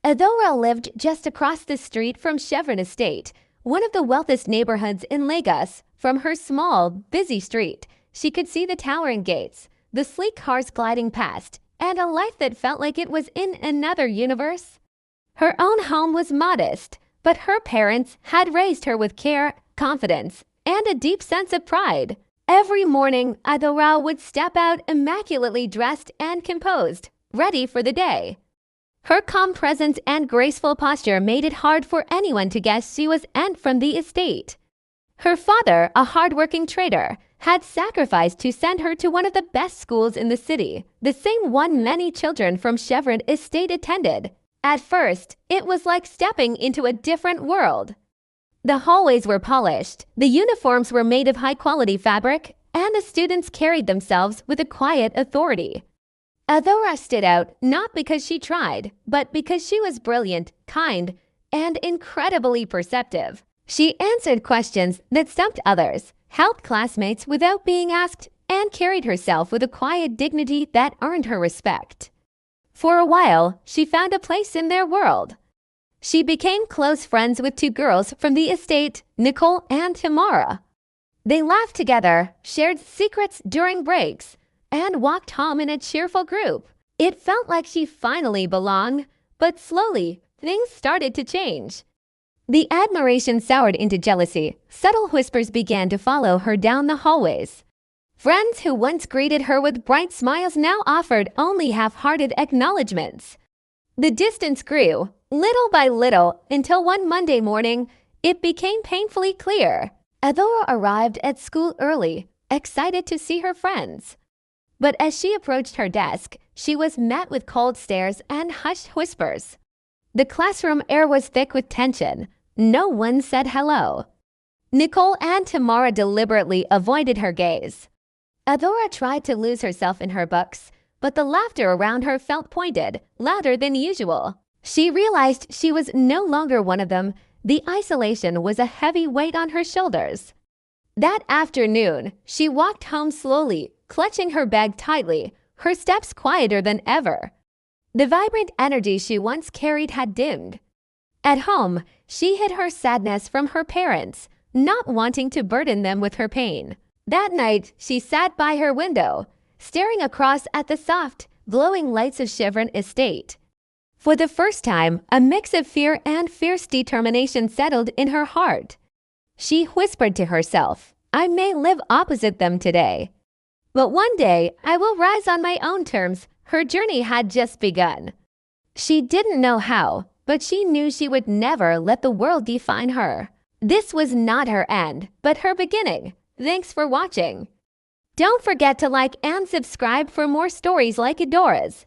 Adora lived just across the street from Chevron Estate, one of the wealthiest neighborhoods in Lagos. From her small, busy street, she could see the towering gates, the sleek cars gliding past, and a life that felt like it was in another universe. Her own home was modest, but her parents had raised her with care, confidence, and a deep sense of pride. Every morning, Adora would step out immaculately dressed and composed, ready for the day. Her calm presence and graceful posture made it hard for anyone to guess she was Aunt from the estate. Her father, a hardworking trader, had sacrificed to send her to one of the best schools in the city, the same one many children from Chevron Estate attended. At first, it was like stepping into a different world. The hallways were polished, the uniforms were made of high-quality fabric, and the students carried themselves with a quiet authority. Adora stood out not because she tried, but because she was brilliant, kind, and incredibly perceptive. She answered questions that stumped others, helped classmates without being asked, and carried herself with a quiet dignity that earned her respect. For a while, she found a place in their world. She became close friends with two girls from the estate, Nicole and Tamara. They laughed together, shared secrets during breaks, and walked home in a cheerful group. It felt like she finally belonged, but slowly, things started to change. The admiration soured into jealousy. Subtle whispers began to follow her down the hallways. Friends who once greeted her with bright smiles now offered only half-hearted acknowledgments. The distance grew, little by little, until one Monday morning, it became painfully clear. Adora arrived at school early, excited to see her friends. But as she approached her desk, she was met with cold stares and hushed whispers. The classroom air was thick with tension. No one said hello. Nicole and Tamara deliberately avoided her gaze. Adora tried to lose herself in her books, but the laughter around her felt pointed, louder than usual. She realized she was no longer one of them. The isolation was a heavy weight on her shoulders. That afternoon, she walked home slowly, clutching her bag tightly, her steps quieter than ever. The vibrant energy she once carried had dimmed. At home, she hid her sadness from her parents, not wanting to burden them with her pain. That night, she sat by her window, staring across at the soft, glowing lights of Chevron Estate. For the first time, a mix of fear and fierce determination settled in her heart. She whispered to herself, "I may live opposite them today, but one day I will rise on my own terms." Her journey had just begun. She didn't know how, but she knew she would never let the world define her. This was not her end, but her beginning. Thanks for watching. Don't forget to like and subscribe for more stories like Adora's.